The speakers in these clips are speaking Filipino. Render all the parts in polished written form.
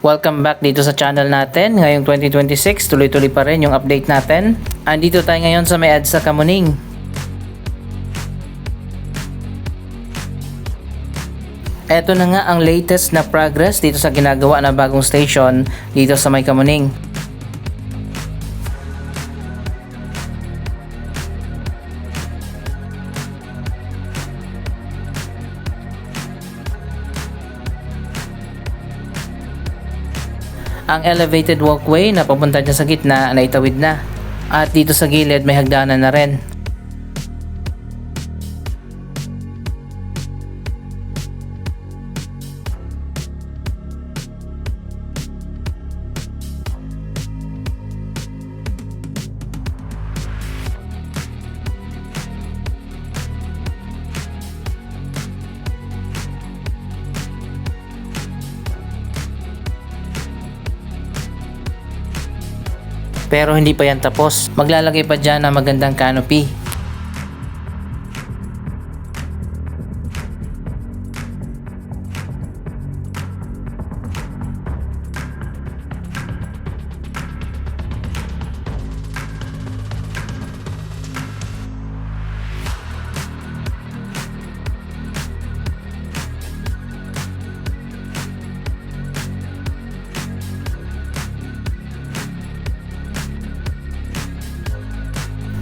Welcome back dito sa channel natin. Ngayong 2026, tuloy-tuloy pa rin yung update natin. Andito tayo ngayon sa may EDSA Kamuning. Ito na nga ang latest na progress dito sa ginagawa na bagong station dito sa may Kamuning. Ang elevated walkway na papunta dyan sa gitna na itawid na. At dito sa gilid may hagdanan na rin. Pero hindi pa yan tapos. Maglalagay pa dyan ng magandang canopy.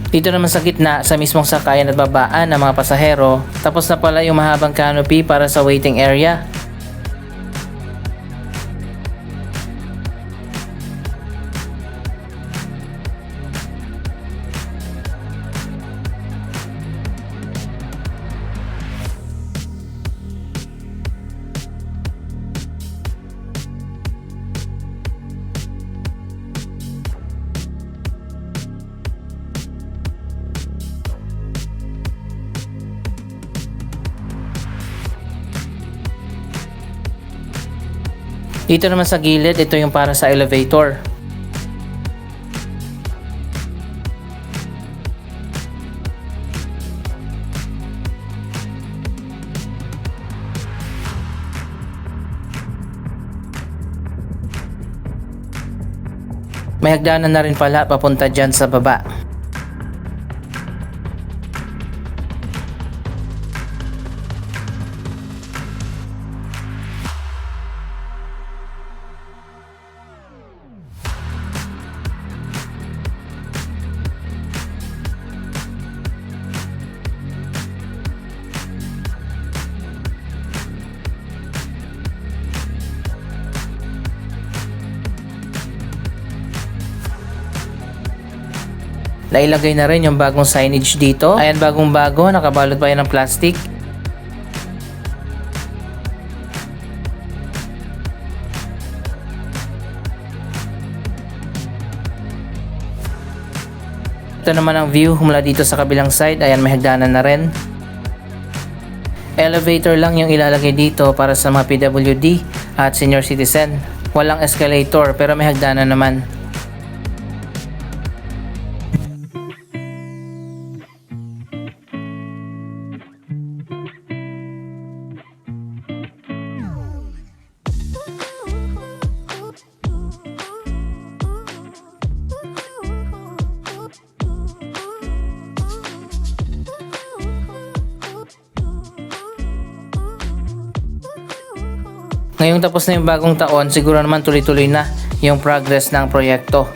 Dito naman sa gitna, sa mismong sakayan at babaan ng mga pasahero, tapos na pala yung mahabang canopy para sa waiting area. Dito naman sa gilid, ito yung para sa elevator. May hagdanan na rin pala papunta dyan sa baba. Nailagay na rin yung bagong signage dito. Ayan, bagong bago, nakabalot pa yan ng plastic. Ito naman ang view mula dito sa kabilang side. Ayan, may hagdanan na rin. Elevator lang yung ilalagay dito para sa mga PWD at senior citizen. Walang escalator pero may hagdanan naman. Ngayong tapos na yung bagong taon, siguro naman tuloy-tuloy na yung progress ng proyekto.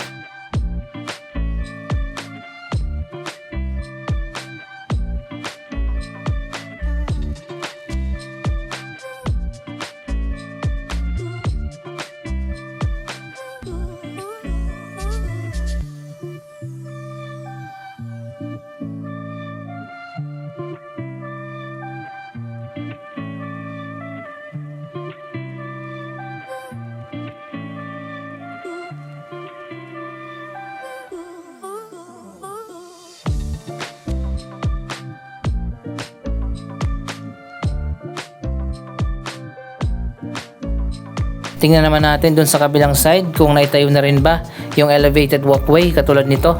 Tingnan naman natin dun sa kabilang side kung naitayo na rin ba yung elevated walkway katulad nito.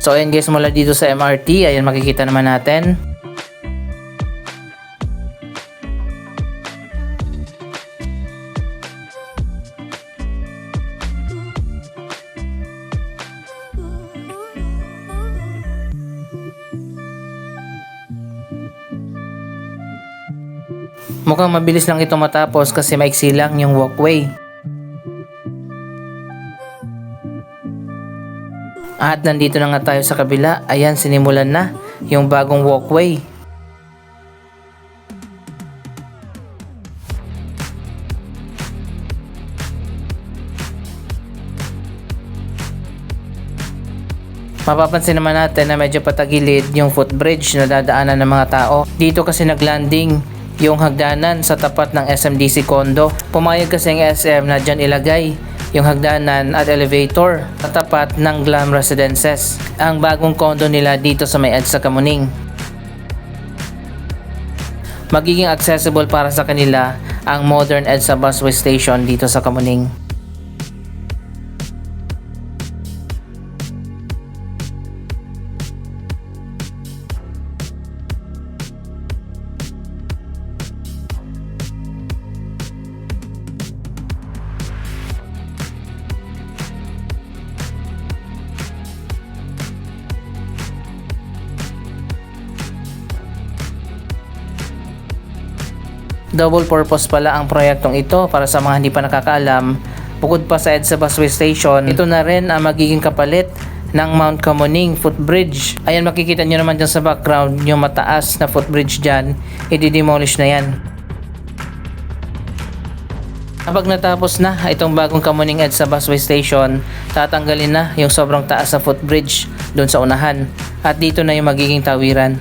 So ayan guys, mula dito sa MRT, ayan makikita naman natin. Mukhang mabilis lang ito matapos kasi maiksi lang yung walkway. At nandito na nga tayo sa kabila. Ayan, sinimulan na yung bagong walkway. Mapapansin naman natin na medyo patagilid yung footbridge na dadaanan ng mga tao. Dito kasi naglanding yung hagdanan sa tapat ng SMDC condo. Pumayag kasi ang SM na dyan ilagay yung hagdanan at elevator sa tapat ng Glam Residences, ang bagong condo nila dito sa may EDSA Kamuning. Magiging accessible para sa kanila ang modern EDSA busway station dito sa Kamuning. Double purpose pala ang proyektong ito para sa mga hindi pa nakakaalam. Bukod pa sa EDSA busway station, ito na rin ang magiging kapalit ng Mount Kamuning footbridge. Ayan, makikita nyo naman dyan sa background yung mataas na footbridge dyan. I-demolish na yan. Kapag natapos na itong bagong Kamuning EDSA busway station, tatanggalin na yung sobrang taas na footbridge doon sa unahan. At dito na yung magiging tawiran.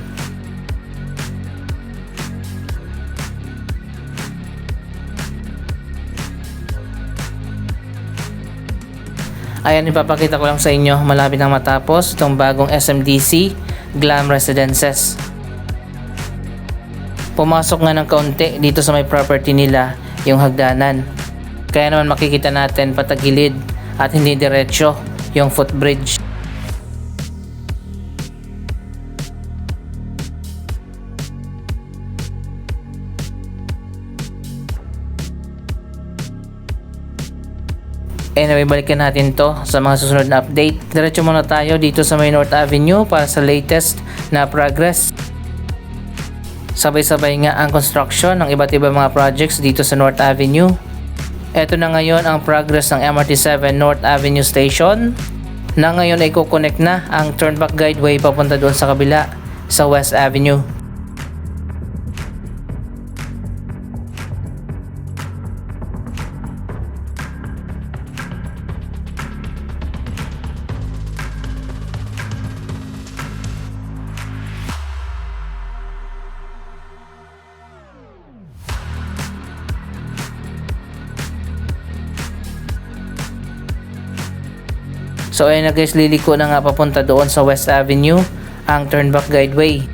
Ayan, ipapakita ko lang sa inyo, malapit nang matapos itong bagong SMDC Glam Residences. Pumasok nga ng kaunti dito sa may property nila yung hagdanan. Kaya naman makikita natin patagilid at hindi diretsyo yung footbridge. Anyway, balikan natin to sa mga susunod na update. Diretso muna tayo dito sa may North Avenue para sa latest na progress. Sabay-sabay nga ang construction ng iba't ibang mga projects dito sa North Avenue. Ito na ngayon ang progress ng MRT7 North Avenue Station, na ngayon ay kukonect na ang turnback guideway papunta doon sa kabila sa West Avenue. So ayun na guys, liliko na nga papunta doon sa West Avenue ang turnback guideway.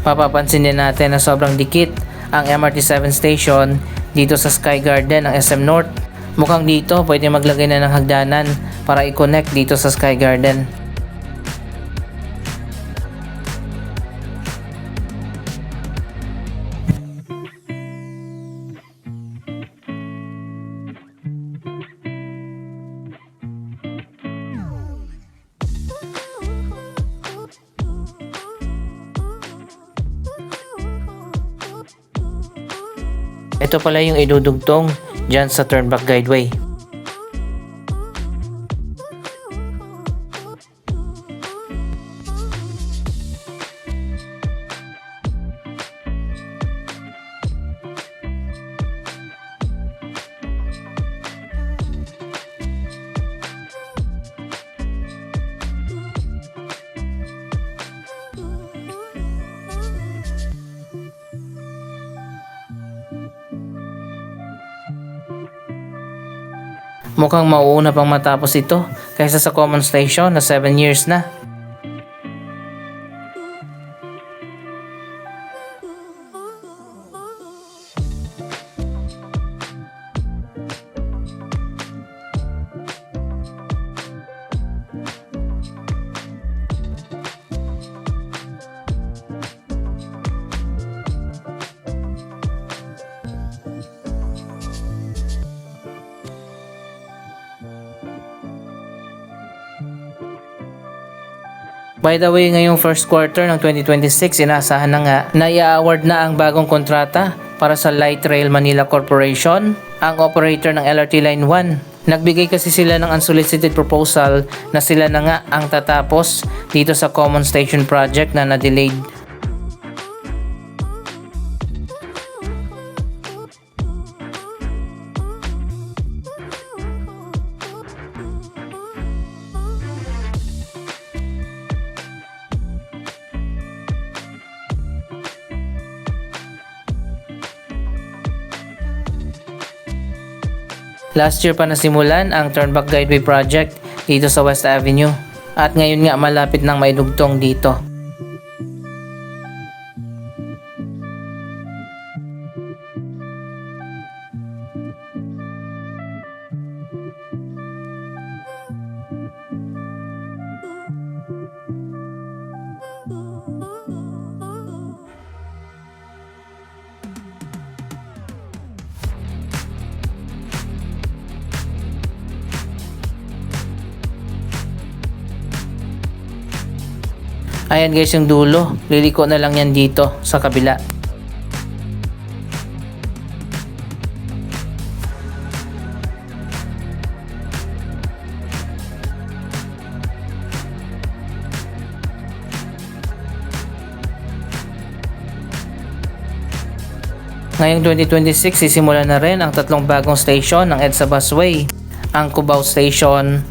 Mapapansin din natin na sobrang dikit ang MRT7 station dito sa Sky Garden ng SM North. Mukhang dito pwede maglagay na ng hagdanan para i-connect dito sa Sky Garden. Ito pala yung idudugtong dyan sa turnback guideway. Mukhang mauuna pang matapos ito kaysa sa common station na 7 years na. By the way, ngayong first quarter ng 2026, inaasahan na nga na i-award na ang bagong kontrata para sa Light Rail Manila Corporation, ang operator ng LRT Line 1. Nagbigay kasi sila ng unsolicited proposal na sila na nga ang tatapos dito sa Common Station Project na na-delayed. Last year pa nasimulan ang Turnback Guideway Project dito sa West Avenue at ngayon nga malapit nang maidugtong dito. Ayan guys yung dulo, liliko na lang yan dito sa kabila. Ngayong 2026, sisimulan na rin ang tatlong bagong station ng EDSA Busway, ang Cubao Station,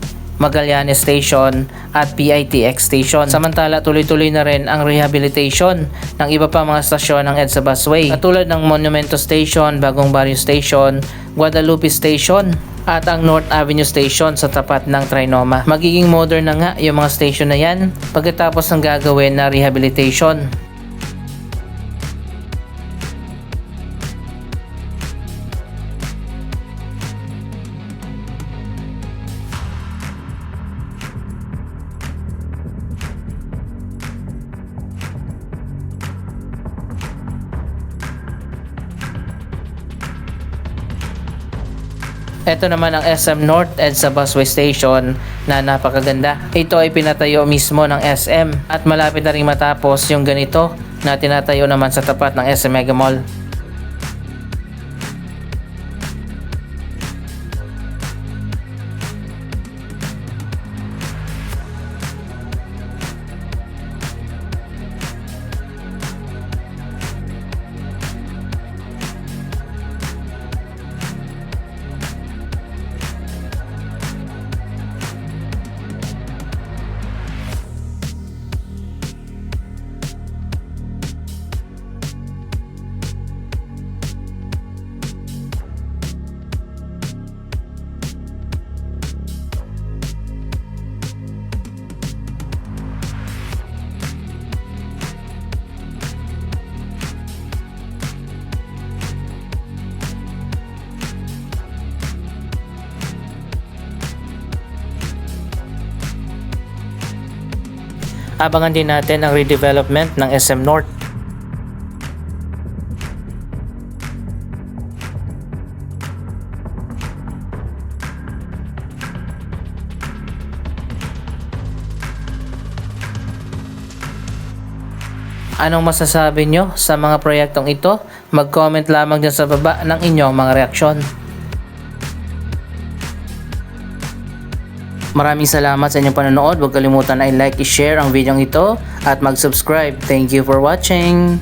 Magallanes Station at PITX Station. Samantala tuloy-tuloy na rin ang rehabilitation ng iba pa mga stasyon ng EDSA Busway katulad ng Monumento Station, Bagong Barrio Station, Guadalupe Station at ang North Avenue Station sa tapat ng Trinoma. Magiging modern na nga yung mga station na yan pagkatapos ng gagawin na rehabilitation. Ito naman ang SM North EDSA Busway Station na napakaganda. Ito ay pinatayo mismo ng SM at malapit na rin matapos yung ganito na tinatayo naman sa tapat ng SM Mega Mall. Abangan din natin ang redevelopment ng SM North. Anong masasabi nyo sa mga proyektong ito? Mag-comment lamang dyan sa baba ng inyong mga reaksyon. Maraming salamat sa inyong panonood. Huwag kalimutan na i-like, i-share ang video ito at mag-subscribe. Thank you for watching!